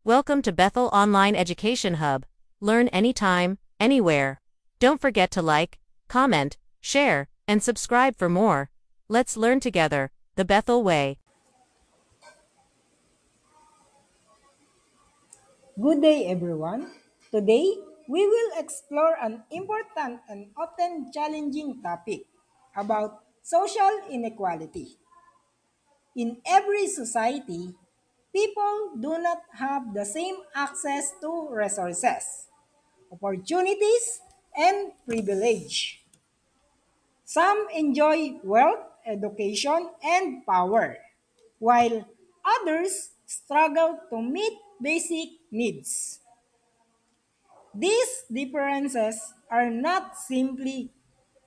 Welcome to Bethel Online Education Hub. Learn anytime, anywhere. Don't forget to like, comment, share, and subscribe for more. Let's learn together, the Bethel way. Good day, everyone. Today, we will explore an important and often challenging topic about social inequality. In every society, people do not have the same access to resources, opportunities, and privilege. Some enjoy wealth, education, and power, while others struggle to meet basic needs. These differences are not simply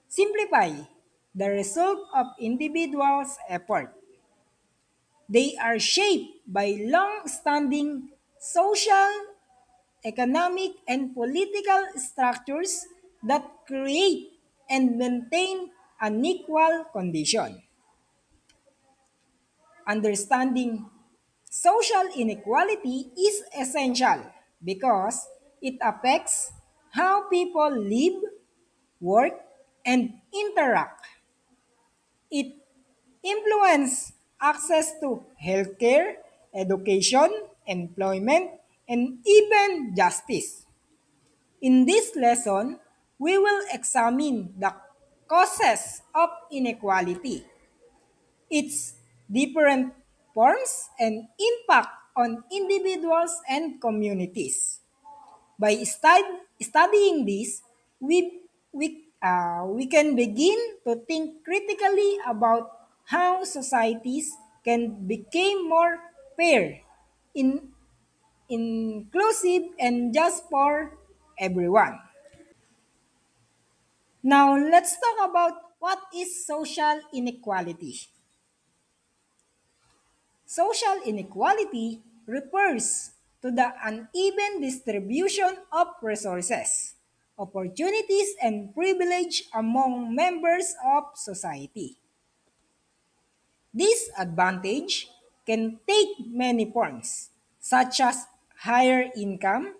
simplify the result of individuals' effort. They are shaped by long-standing social, economic, and political structures that create and maintain unequal condition. Understanding social inequality is essential because it affects how people live, work, and interact. It influences access to healthcare, education, employment, and even justice. In this lesson, we will examine the causes of inequality, its different forms, and impact on individuals and communities. By studying this, we can begin to think critically about how societies can become more fair, in, inclusive, and just for everyone. Now, let's talk about what is social inequality. Social inequality refers to the uneven distribution of resources, opportunities, and privilege among members of society. This advantage can take many forms, such as higher income,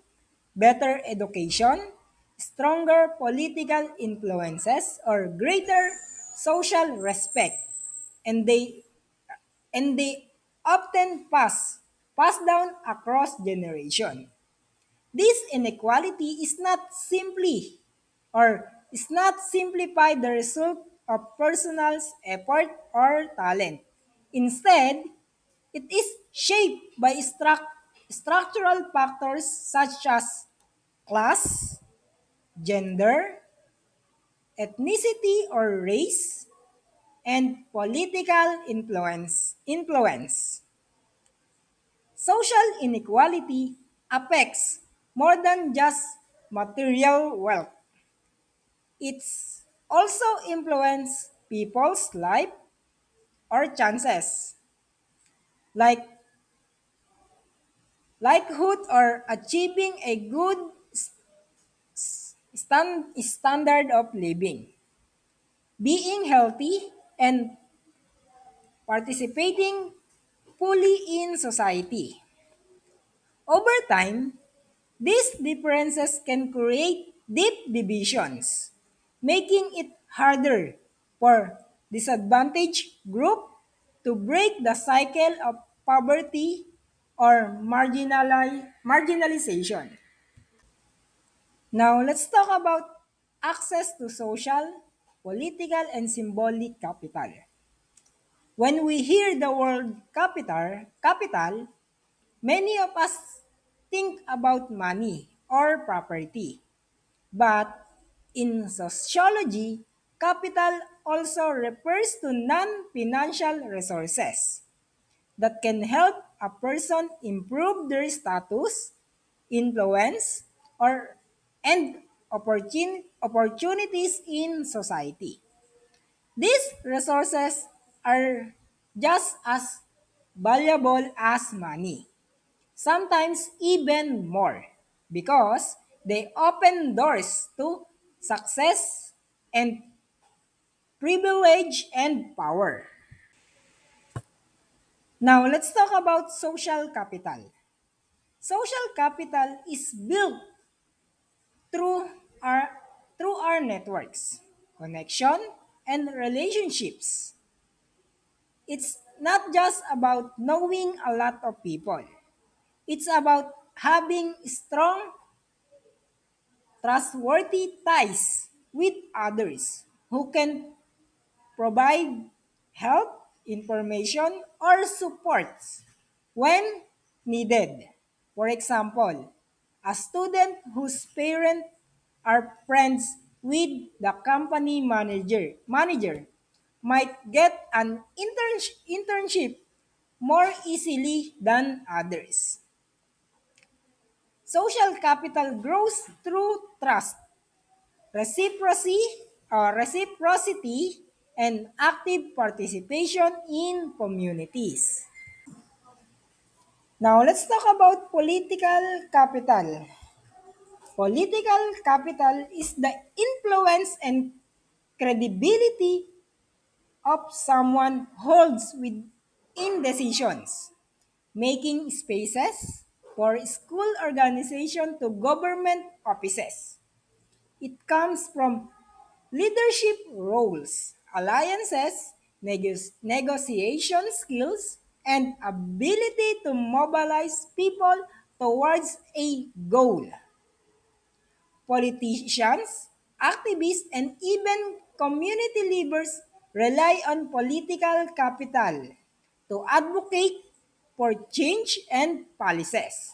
better education, stronger political influences, or greater social respect, and they often pass down across generation. This inequality is not simplified the result of personal's effort or talent. Instead, it is shaped by structural factors such as class, gender, ethnicity or race, and political influence. Social inequality affects more than just material wealth. It's also influence people's life or chances, like likelihood or achieving a good standard of living, being healthy, and participating fully in society. Over time, these differences can create deep divisions, making it harder for disadvantaged groups to break the cycle of poverty or marginalization. Now, let's talk about access to social, political, and symbolic capital. When we hear the word capital, many of us think about money or property. But in sociology, capital also refers to non-financial resources that can help a person improve their status, influence, or and opportunities in society. These resources are just as valuable as money, sometimes even more, because they open doors to success and privilege and power. Now, let's talk about social capital. Social capital is built through our through our networks, connection, and relationships. It's not just about knowing a lot of people. It's about having strong, trustworthy ties with others who can provide help, information, or support when needed. For example, a student whose parents are friends with the company manager might get an internship more easily than others. Social capital grows through trust, reciprocity, reciprocity, and active participation in communities. Now, let's talk about political capital. Political capital is the influence and credibility of someone holds within decisions, making spaces for school organization to government offices. It comes from leadership roles, alliances, negotiation skills, and ability to mobilize people towards a goal. Politicians, activists, and even community leaders rely on political capital to advocate for change and policies.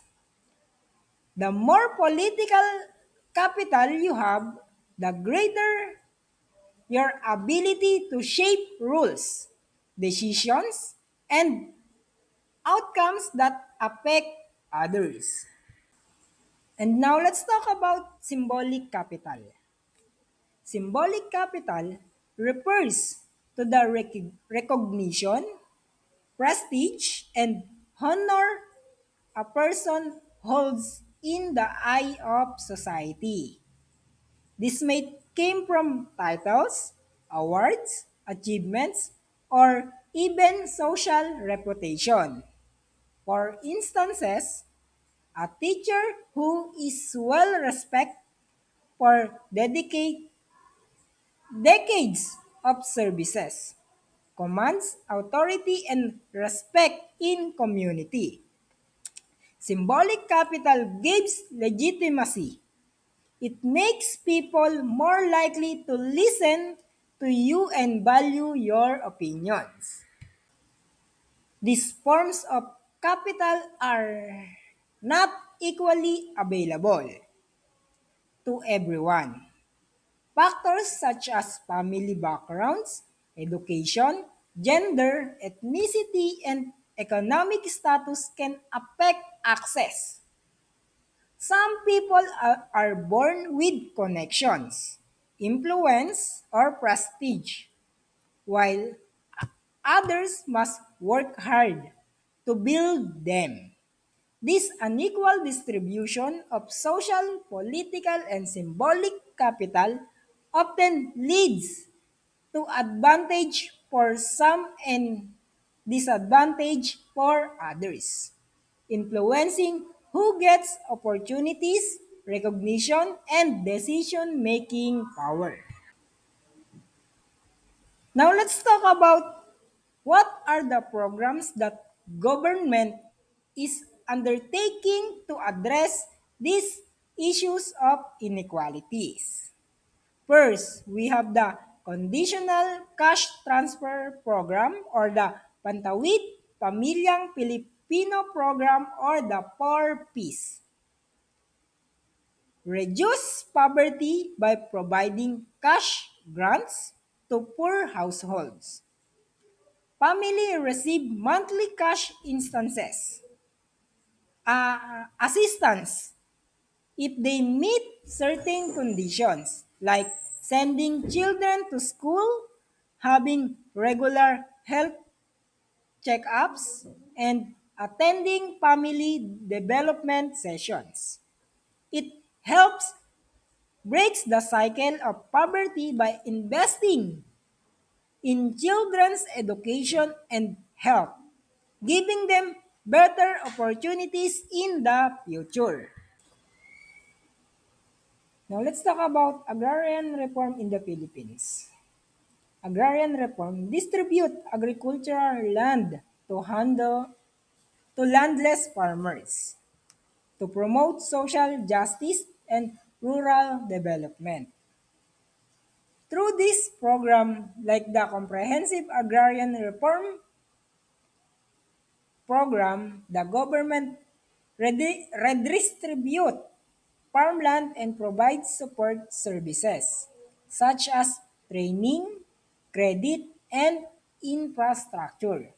The more political capital you have, the greater your ability to shape rules, decisions, and outcomes that affect others. And now let's talk about symbolic capital. Symbolic capital refers to the recognition, prestige, and honor a person holds in the eye of society. This may came from titles, awards, achievements, or even social reputation. For instances, a teacher who is well respected for decades of services commands authority and respect in community. Symbolic capital gives legitimacy. It makes people more likely to listen to you and value your opinions. These forms of capital are not equally available to everyone. Factors such as family backgrounds, education, gender, ethnicity, and economic status can affect access. Some people are born with connections, influence, or prestige, while others must work hard to build them. This unequal distribution of social, political, and symbolic capital often leads to advantage for some and disadvantage for others, influencing who gets opportunities, recognition, and decision-making power. Now let's talk about what are the programs that government is undertaking to address these issues of inequalities. First, we have the Conditional Cash Transfer Program or the Pantawid Pamilyang Pilipino Program or the PORPIS. Reduce poverty by providing cash grants to poor households. Family receive monthly cash instances, assistance if they meet certain conditions like sending children to school, having regular health checkups, and attending family development sessions. It helps breaks the cycle of poverty by investing in children's education and health, giving them better opportunities in the future. Now let's talk about agrarian reform in the Philippines. Agrarian reform distribute agricultural land to handle to landless farmers to promote social justice and rural development. Through this program, like the Comprehensive Agrarian Reform Program, the government redistribute farmland and provides support services such as training, credit, and infrastructure.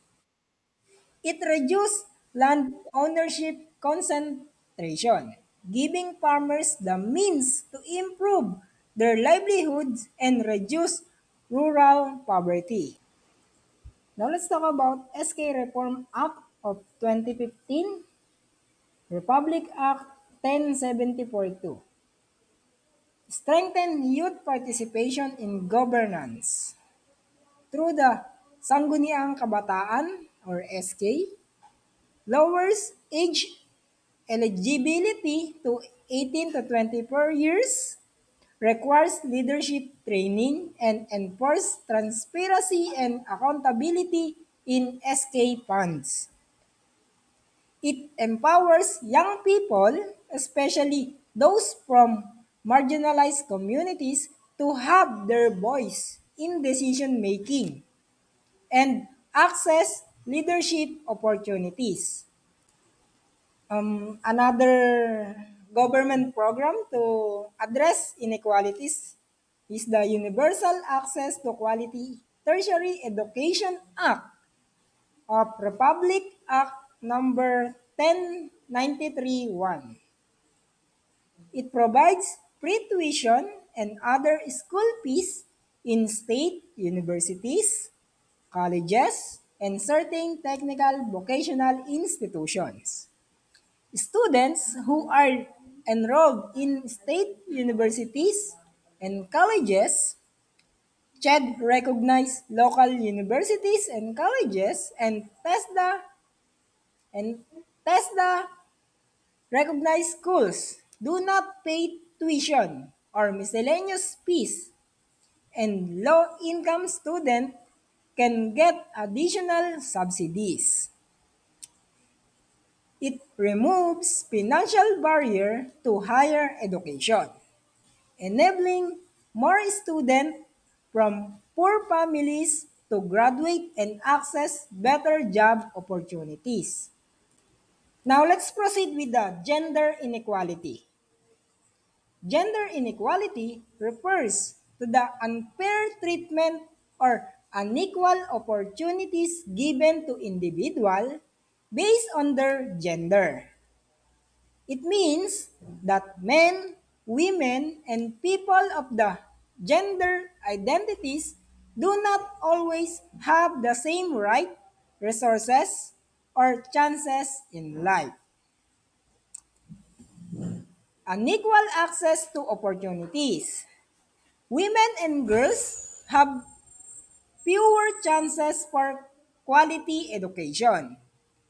It reduces land ownership concentration, giving farmers the means to improve their livelihoods and reduce rural poverty. Now let's talk about SK Reform Act of 2015, Republic Act 107042. Strengthen youth participation in governance through the Sangguniang Kabataan or SK, lowers age eligibility to 18 to 24 years, requires leadership training, and enforce transparency and accountability in SK funds. It empowers young people, especially those from marginalized communities, to have their voice in decision making and access leadership opportunities. Another government program to address inequalities is the Universal Access to Quality Tertiary Education Act of Republic Act number 1093-1. It provides free tuition and other school fees in state universities, colleges, and certain technical vocational institutions. Students who are enrolled in state universities and colleges should recognize local universities and colleges and test the recognized schools. Do not pay tuition or miscellaneous fees, and low-income students can get additional subsidies. It removes financial barrier to higher education, enabling more students from poor families to graduate and access better job opportunities. Now let's proceed with the gender inequality. Gender inequality refers to the unfair treatment or unequal opportunities given to individuals based on their gender. It means that men, women, and people of the gender identities do not always have the same right, resources, or chances in life. Unequal access to opportunities. Women and girls have fewer chances for quality education,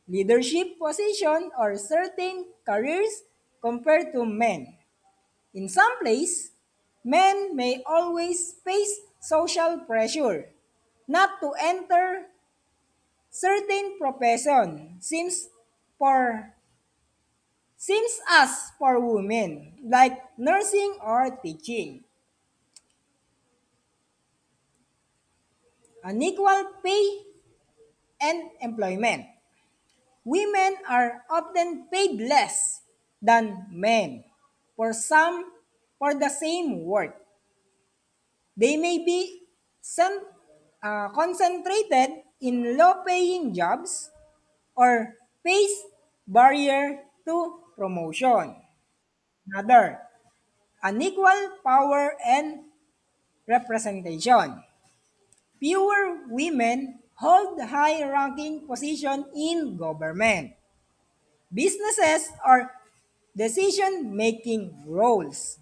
leadership position, or certain careers compared to men. In some places, men may always face social pressure not to enter certain profession for seems as for women like nursing or teaching. Unequal pay and employment. Women are often paid less than men for some for the same work. They may be concentrated in low-paying jobs or face barrier to promotion. Another, unequal power and representation. Fewer women hold high-ranking positions in government, businesses, or decision-making roles.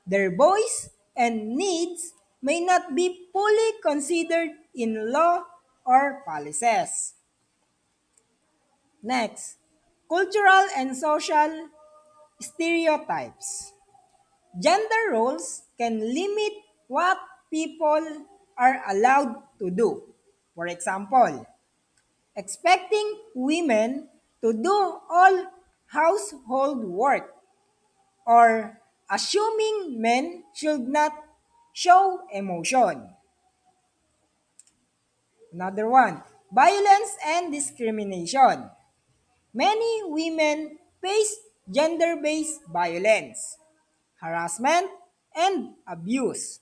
Their voice and needs may not be fully considered in law or policies. Next, cultural and social stereotypes. Gender roles can limit what people are allowed to do. For example, expecting women to do all household work or assuming men should not show emotion. Another one, violence and discrimination. Many women face gender based violence, harassment, and abuse.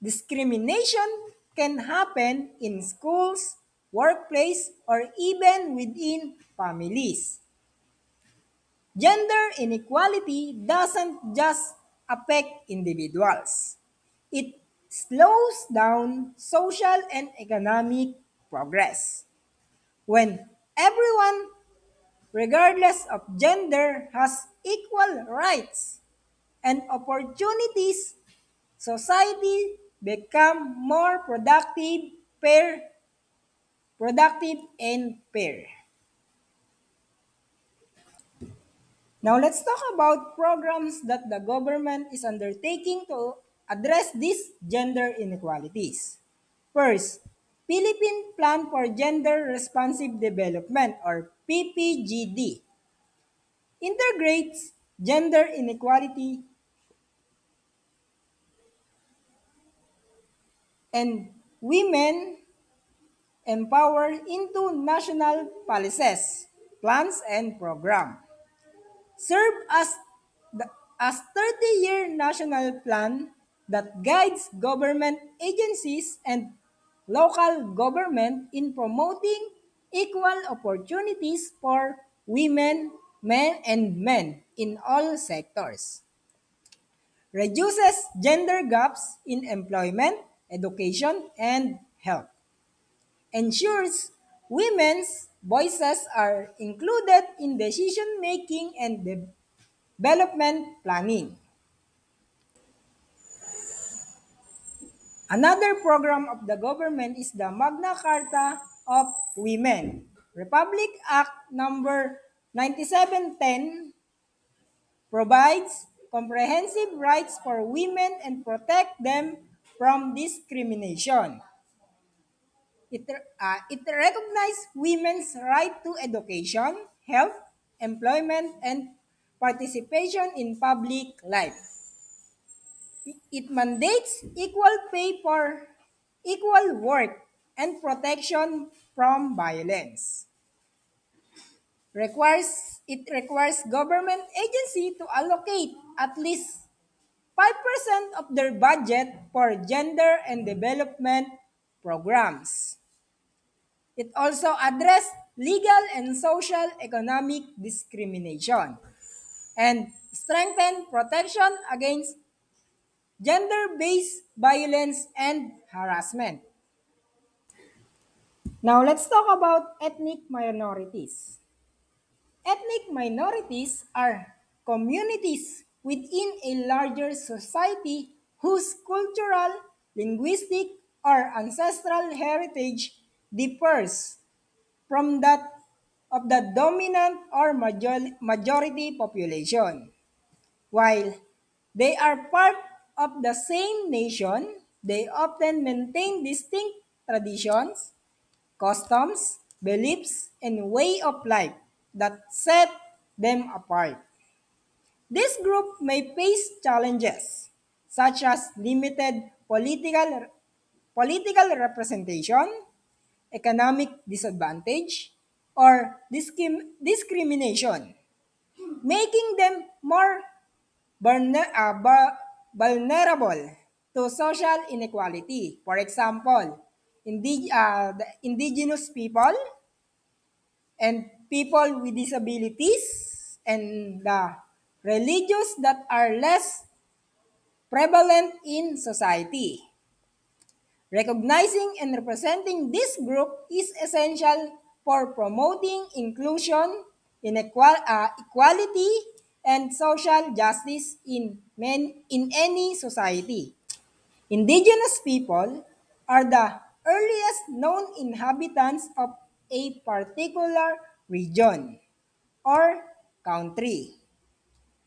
Discrimination can happen in schools, workplace, or even within families. Gender inequality doesn't just affect individuals. It slows down social and economic progress. When everyone, regardless of gender, has equal rights and opportunities, society become more productive and fair. Now let's talk about programs that the government is undertaking to address these gender inequalities. First, Philippine Plan for Gender Responsive Development or PPGD integrates gender inequality and women empower into national policies, plans, and program. Serve the, as 30-year national plan that guides government agencies and local government in promoting equal opportunities for women, men in all sectors. Reduces gender gaps in employment, education, and health. Ensures women's voices are included in decision making and development planning. Another program of the government is the Magna Carta of Women. Republic Act number 9710 provides comprehensive rights for women and protect them from discrimination. It recognizes women's right to education, health, employment, and participation in public life. It mandates equal pay for equal work and protection from violence. It requires government agency to allocate at least 5% of their budget for gender and development programs. It also addresses legal and social economic discrimination and strengthen protection against gender-based violence and harassment. Now let's talk about ethnic minorities. Ethnic minorities are communities within a larger society whose cultural, linguistic, or ancestral heritage differs from that of the dominant or majority population. While they are part of the same nation, they often maintain distinct traditions, customs, beliefs, and way of life that set them apart. This group may face challenges such as limited political representation, economic disadvantage, or discrimination, making them more vulnerable to social inequality. For example, the indigenous people and people with disabilities and the religious that are less prevalent in society. Recognizing and representing this group is essential for promoting inclusion, equality, and social justice in any society. Indigenous people are the earliest known inhabitants of a particular region or country.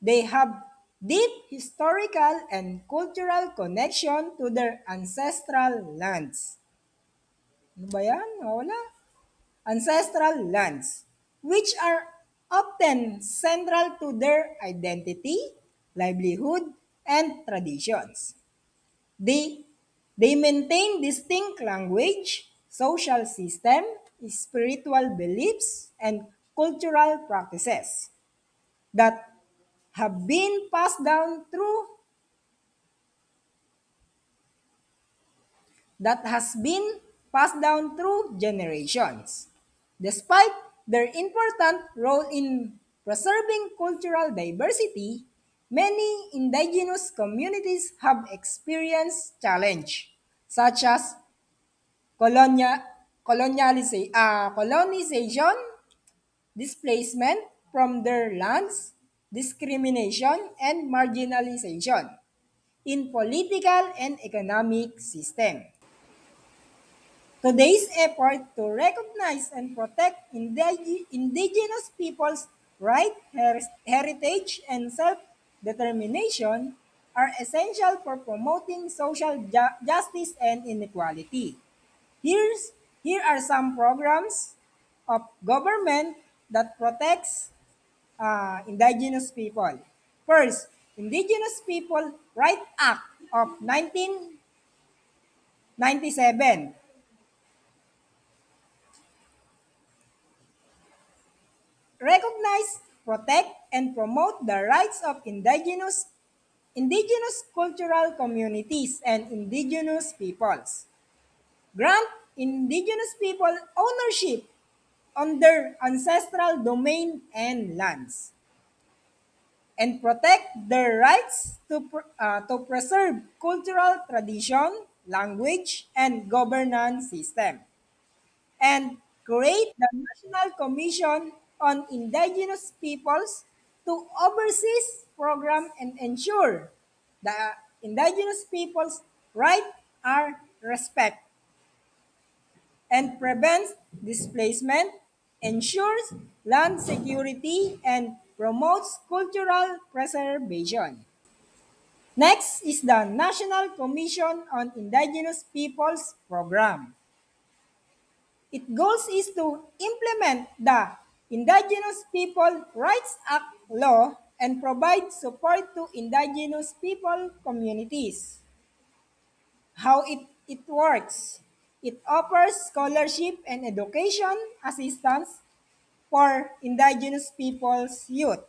They have deep historical and cultural connection to their ancestral lands. Ano ba yan? Wala. Ancestral lands, which are often central to their identity, livelihood, and traditions. They, they maintain distinct language, social system, spiritual beliefs, and cultural practices that have been passed down through that has been passed down through generations. Despite their important role in preserving cultural diversity, many indigenous communities have experienced challenge such as colonization, displacement from their lands, discrimination, and marginalization in political and economic system. Today's effort to recognize and protect indigenous peoples' heritage, and self-determination are essential for promoting social justice and inequality. Here's, Here are some programs of government that protects indigenous people. First, Indigenous People Right Act of 1997 recognize, protect, and promote the rights of indigenous cultural communities and indigenous peoples. Grant indigenous people ownership on their ancestral domain and lands, and protect their rights to preserve cultural tradition, language, and governance system, and create the National Commission on Indigenous Peoples to oversee program and ensure the indigenous people's rights are respected, and prevents displacement, ensures land security, and promotes cultural preservation. Next is the National Commission on Indigenous Peoples Program. Its goals is to implement the Indigenous People Rights Act law and provide support to indigenous people communities. How it works. It offers scholarship and education assistance for indigenous people's youth,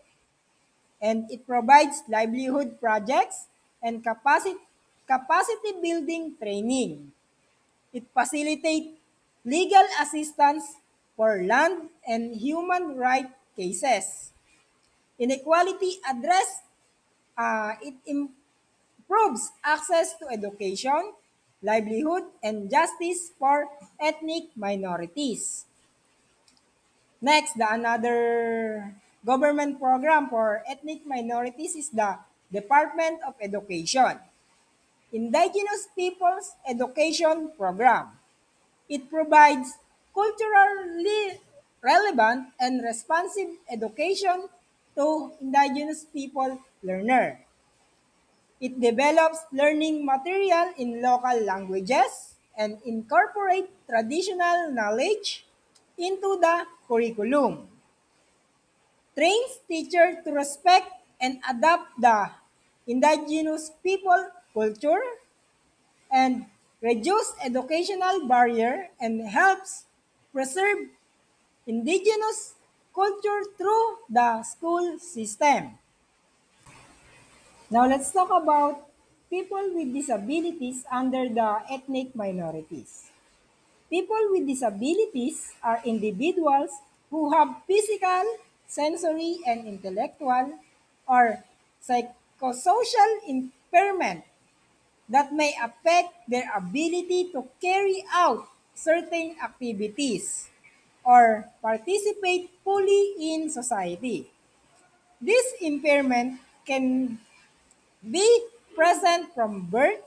and it provides livelihood projects and capacity building training. It facilitates legal assistance for land and human right cases. Inequality address, it improves access to education, livelihood, and justice for ethnic minorities. Next, the another government program for ethnic minorities is the Department of Education. Indigenous Peoples Education Program. It provides culturally relevant and responsive education to indigenous people learner. It develops learning material in local languages and incorporate traditional knowledge into the curriculum. Trains teachers to respect and adapt the indigenous people culture, and reduce educational barrier and helps preserve indigenous culture through the school system. Now let's talk about people with disabilities under the ethnic minorities. People with disabilities are individuals who have physical, sensory, and intellectual or psychosocial impairment that may affect their ability to carry out certain activities or participate fully in society. This impairment can be present from birth,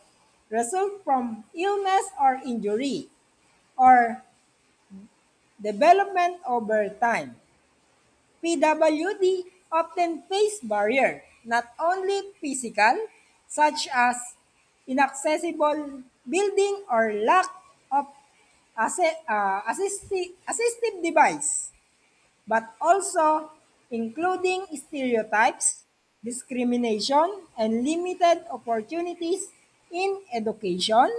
result from illness or injury, or development over time. PWD often face barrier, not only physical, such as inaccessible building or lack of assistive device, but also including stereotypes, discrimination, and limited opportunities in education,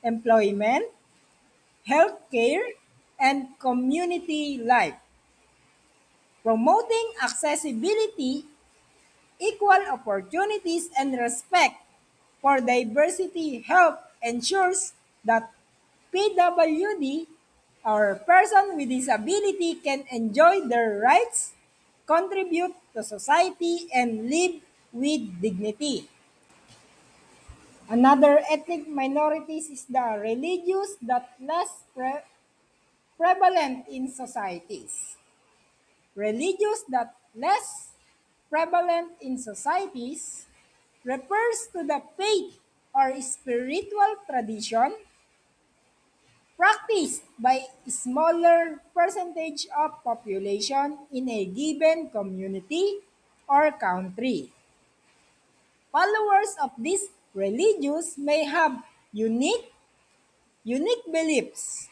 employment, healthcare, and community life. Promoting accessibility, equal opportunities, and respect for diversity help ensures that PWD or person with disability can enjoy their rights, contribute to society, and live with dignity. Another ethnic minorities is the religious that less prevalent in societies. Religious that less prevalent in societies refers to the faith or spiritual tradition practiced by a smaller percentage of population in a given community or country. Followers of these religions may have unique beliefs,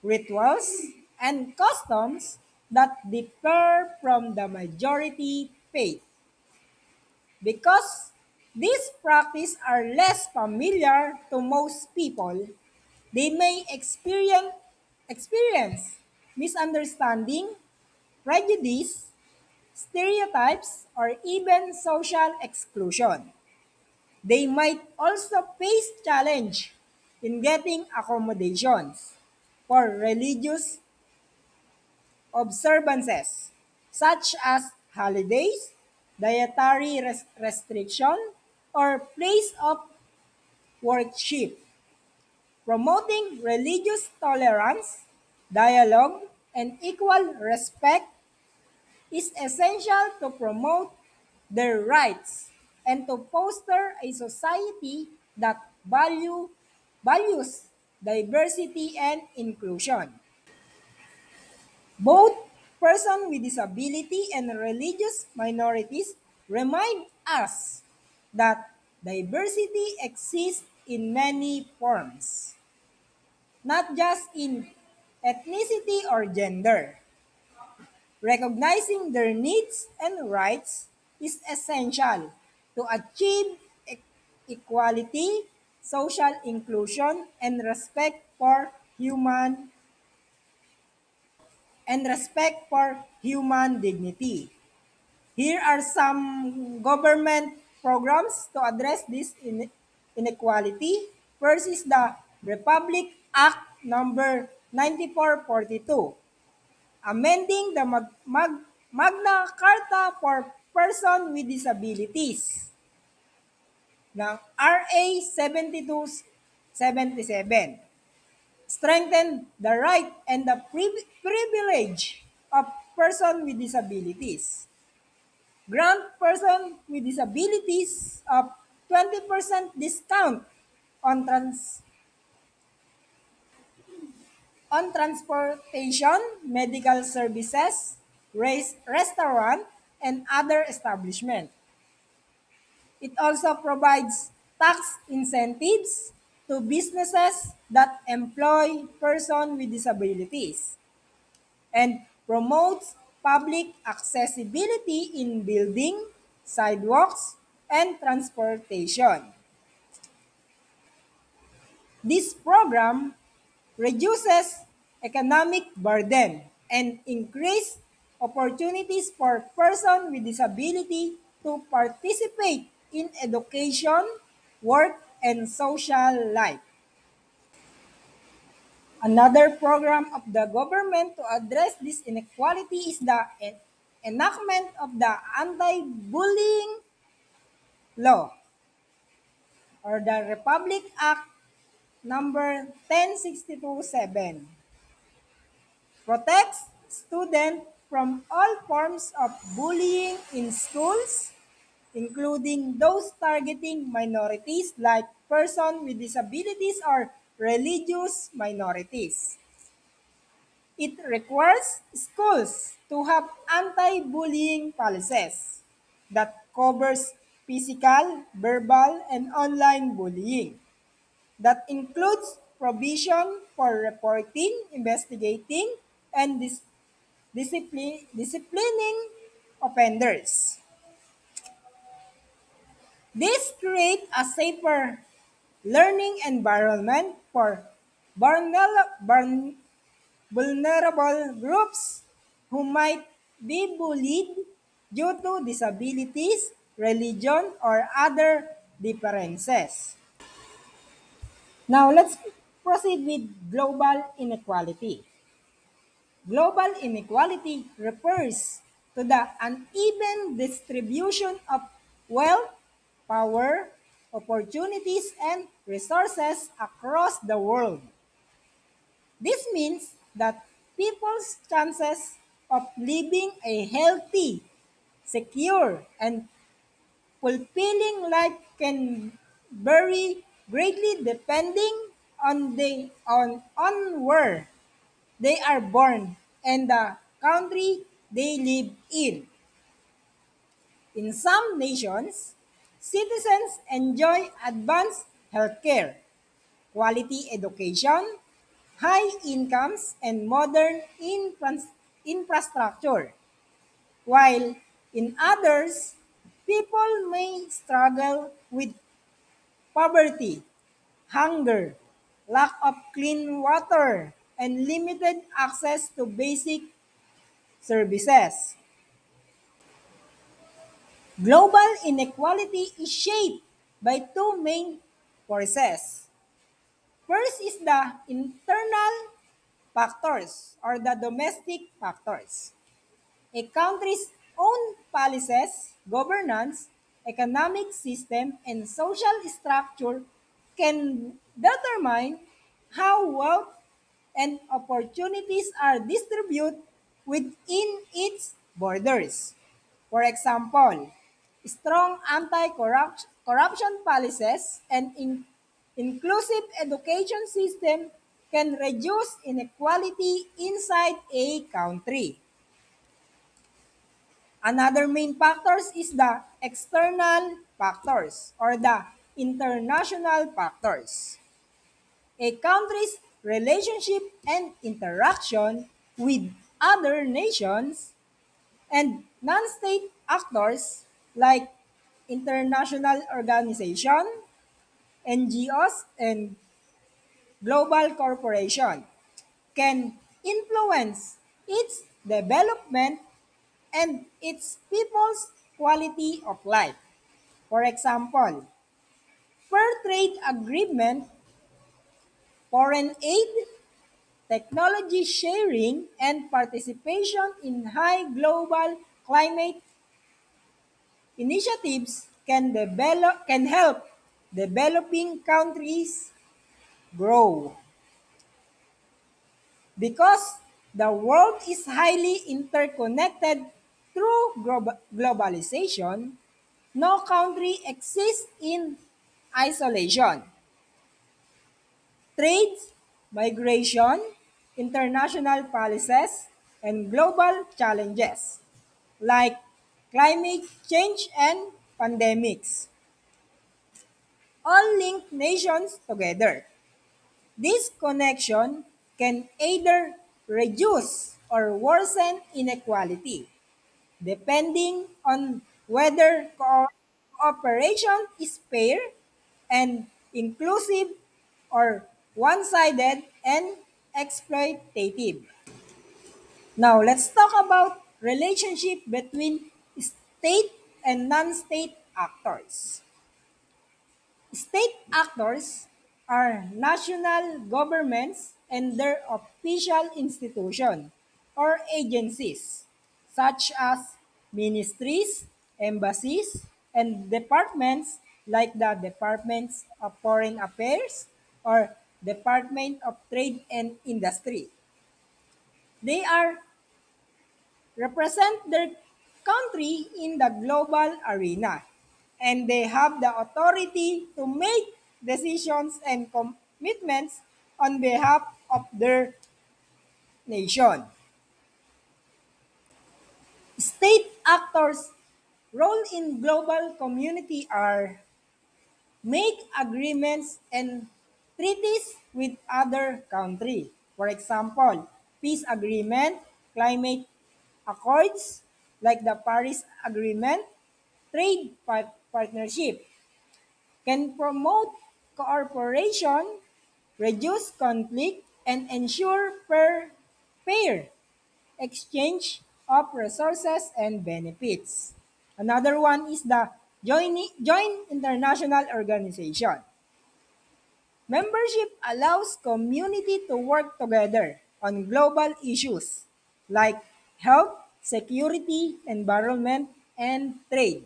rituals, and customs that differ from the majority faith. Because these practices are less familiar to most people, they may experience misunderstanding, prejudice, stereotypes, or even social exclusion. They might also face challenge in getting accommodations for religious observances, such as holidays, dietary restriction, or place of worship. Promoting religious tolerance, dialogue, and equal respect is essential to promote their rights and to foster a society that values diversity and inclusion. Both persons with disability and religious minorities remind us that diversity exists in many forms, not just in ethnicity or gender. Recognizing their needs and rights is essential to achieve equality, social inclusion, and respect for human dignity. Here are some government programs to address this inequality. First is the Republic Act number 9442, amending the Magna Carta for Person with Disabilities ng RA 7277. Strengthen the right and the privilege of person with disabilities. Grant person with disabilities of 20% discount on transportation, medical services, restaurant, and other establishment. It also provides tax incentives to businesses that employ persons with disabilities and promotes public accessibility in building, sidewalks, and transportation. This program reduces economic burden and increase opportunities for persons with disability to participate in education, work, and social life. Another program of the government to address this inequality is the enactment of the Anti-Bullying Law or the Republic Act number 10627. Protects students from all forms of bullying in schools, including those targeting minorities like persons with disabilities or religious minorities. It requires schools to have anti-bullying policies that covers physical, verbal, and online bullying. That includes provision for reporting, investigating, and disciplining offenders. This creates a safer learning environment for vulnerable groups who might be bullied due to disabilities, religion, or other differences. Now let's proceed with global inequality. Global inequality refers to the uneven distribution of wealth, power, opportunities, and resources across the world. This means that people's chances of living a healthy, secure, and fulfilling life can vary greatly depending on where they are born and the country they live in. In some nations, citizens enjoy advanced healthcare, quality education, high incomes, and modern infrastructure, while in others, people may struggle with poverty, hunger, lack of clean water, and limited access to basic services. Global inequality is shaped by two main forces. First is the internal factors or the domestic factors. A country's own policies, governance, economic system, and social structure can determine how wealth and opportunities are distributed within its borders. For example, strong anti-corruption policies and inclusive education system can reduce inequality inside a country. Another main factors is the external factors or the international factors. A country's relationship and interaction with other nations and non-state actors like international organizations, NGOs, and global corporation can influence its development and its people's quality of life. For example, fair trade agreement, foreign aid, technology sharing, and participation in high global climate initiatives can help developing countries grow. Because the world is highly interconnected through globalization, no country exists in isolation. Trade, migration, international policies, and global challenges like climate change and pandemics all link nations together. This connection can either reduce or worsen inequality, depending on whether cooperation is fair and inclusive or one-sided and exploitative. Now, let's talk about relationship between state and non-state actors. State actors are national governments and their official institutions or agencies, such as ministries, embassies, and departments like the Departments of Foreign Affairs or Department of Trade and Industry. They are represent their country in the global arena, and they have the authority to make decisions and commitments on behalf of their nation. State actors' role in global community are make agreements and treaties with other country. For example, peace agreement, climate accords like the Paris Agreement, trade partnership can promote cooperation, reduce conflict, and ensure fair exchange of resources and benefits. Another one is the joint international organization. Membership allows community to work together on global issues like health, security, environment, and trade.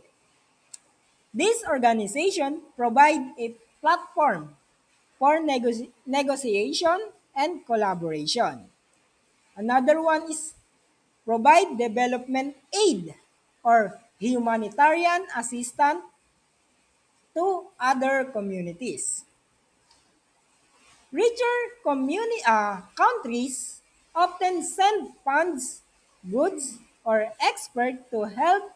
These organizations provide a platform for negotiation and collaboration. Another one is provide development aid or humanitarian assistance to other communities. Richer countries often send funds, goods, or experts to help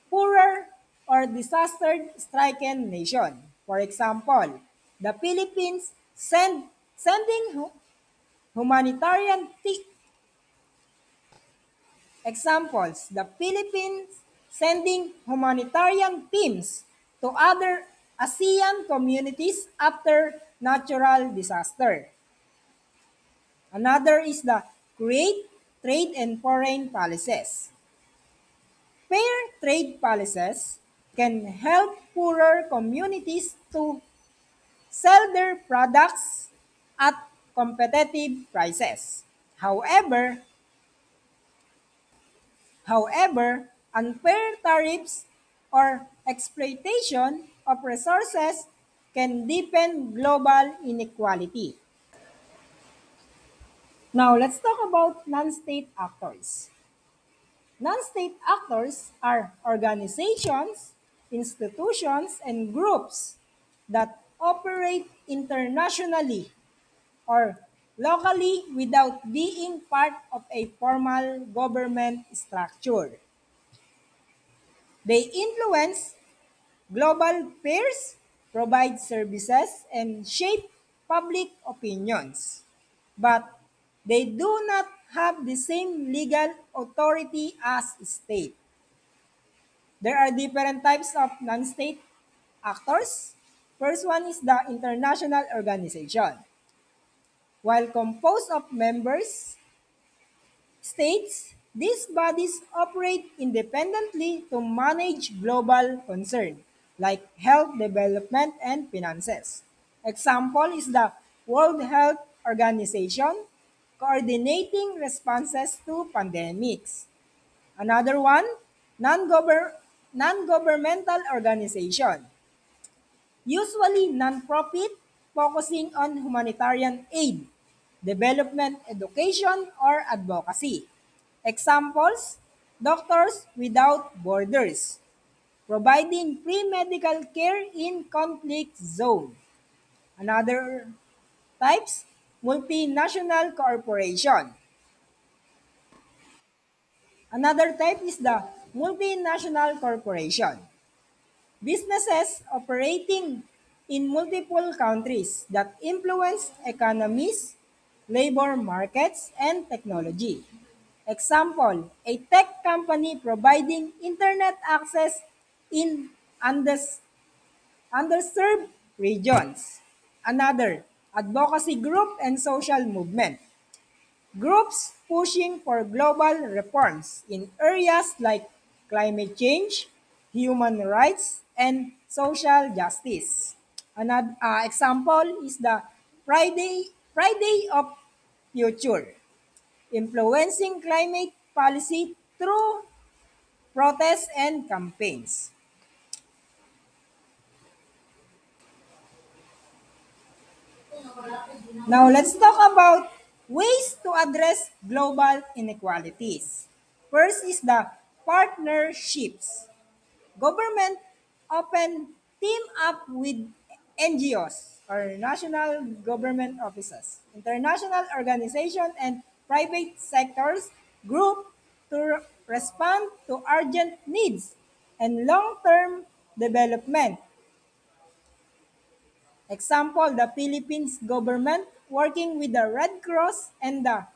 poorer or disaster-stricken nation. For example, the Philippines sending humanitarian examples. The Philippines sending humanitarian teams to other ASEAN communities after natural disaster. Another is the create trade and foreign policies. Fair trade policies can help poorer communities to sell their products at competitive prices. However, However, unfair tariffs or exploitation of resources can deepen global inequality. Now, let's talk about non-state actors. Non-state actors are organizations, institutions, and groups that operate internationally or locally without being part of a formal government structure. They influence global peers, provide services, and shape public opinions. But they do not have the same legal authority as state. There are different types of non-state actors. First one is the international organization. While composed of members, states, these bodies operate independently to manage global concerns like health, development, and finances. Example is the World Health Organization coordinating responses to pandemics. Another one, non-governmental organization, usually non-profit focusing on humanitarian aid, development, education, or advocacy. Examples, Doctors Without Borders, providing free medical care in conflict zone. Another types, multinational corporation. Another type is the multinational corporation. Businesses operating in multiple countries that influence economies, labor markets, and technology. Example, a tech company providing internet access in underserved regions. Another, advocacy group and social movement. Groups pushing for global reforms in areas like climate change, human rights, and social justice. Another example is the Friday of Future, influencing climate policy through protests and campaigns. Now let's talk about ways to address global inequalities. First is the partnerships. Government often team up with NGOs or national government offices, international organizations, and private sectors group to respond to urgent needs and long-term development. Example, the Philippines government working with the Red Cross and the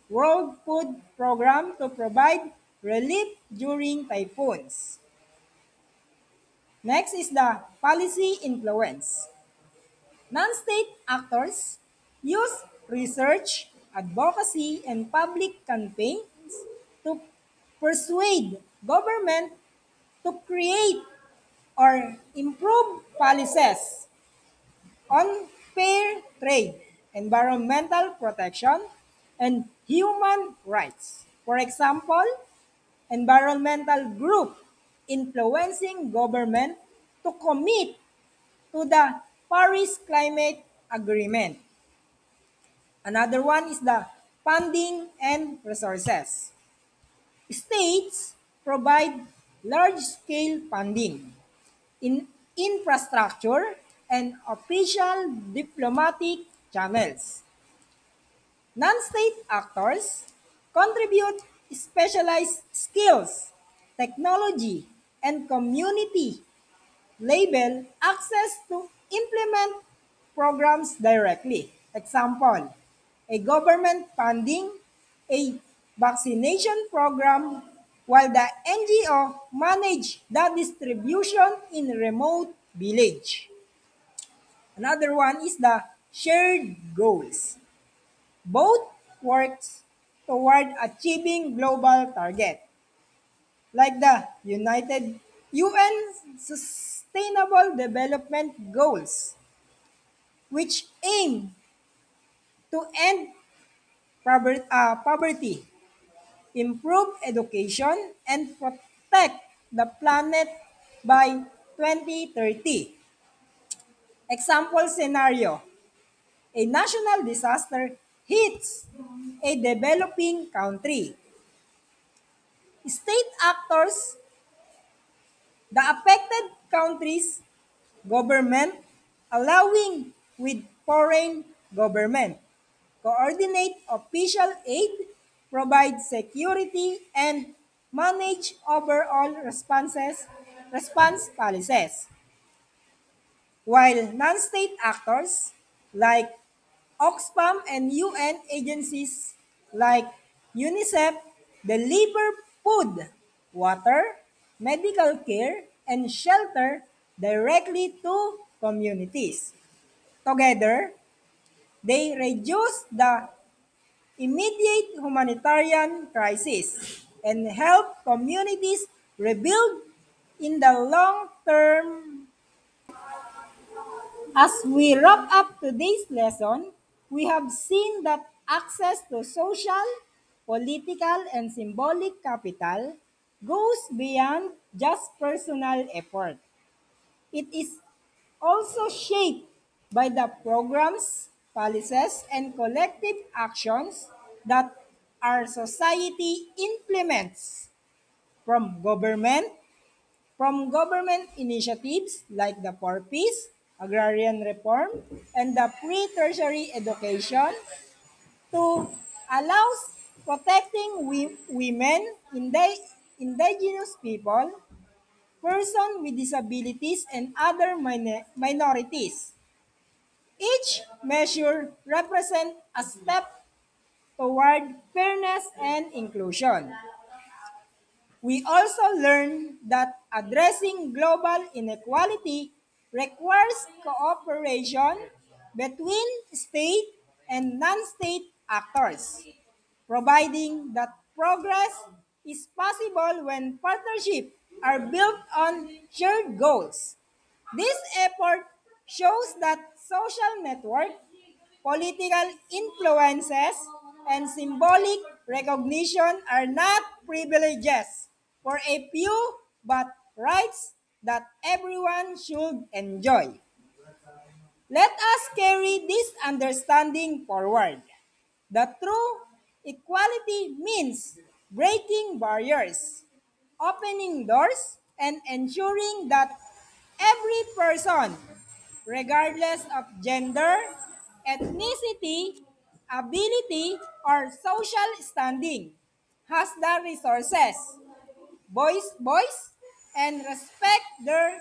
World Food Program to provide relief during typhoons. Next is the policy influence. Non-state actors use research, advocacy, and public campaigns to persuade government to create or improve policies on fair trade, environmental protection, and human rights. For example, environmental group influencing government to commit to the Paris Climate Agreement. Another one is the funding and resources. States provide large-scale funding in infrastructure and official diplomatic channels. Non-state actors contribute specialized skills, technology, and community label access to implement programs directly. Example, a government funding a vaccination program while the NGO manage the distribution in remote village. Another one is the shared goals. Both works toward achieving global target like the United UN Sustainable Development Goals, which aim to end poverty, improve education, and protect the planet by 2030. Example scenario, a national disaster hits a developing country. State actors, the affected countries, government, allowing with foreign government, coordinate official aid, provide security, and manage overall response policies. While non-state actors like Oxfam and UN agencies like UNICEF deliver food, water, medical care, and shelter directly to communities. Together, they reduce the immediate humanitarian crisis and help communities rebuild in the long term. As we wrap up today's lesson, we have seen that access to social, political, and symbolic capital goes beyond just personal effort. It is also shaped by the programs, policies, and collective actions that our society implements from government, from government initiatives like the For Peace, agrarian reform, and the pre-tertiary education to allows protecting women, indigenous people, persons with disabilities, and other minorities. Each measure represents a step toward fairness and inclusion. We also learned that addressing global inequality requires cooperation between state and non-state actors, providing that progress is possible when partnerships are built on shared goals. This effort shows that social network, political influences, and symbolic recognition are not privileges for a few but rights that everyone should enjoy. Let us carry this understanding forward. The true equality means breaking barriers, opening doors, and ensuring that every person, regardless of gender, ethnicity, ability, or social standing has the resources, voice, and respect they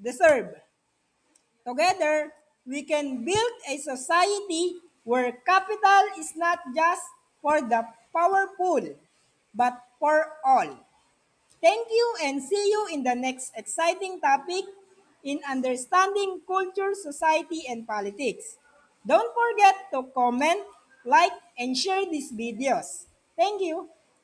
deserve. Together, we can build a society where capital is not just for the powerful, but for all. Thank you and see you in the next exciting topic in understanding culture, society, and politics. Don't forget to comment, like, and share these videos. Thank you.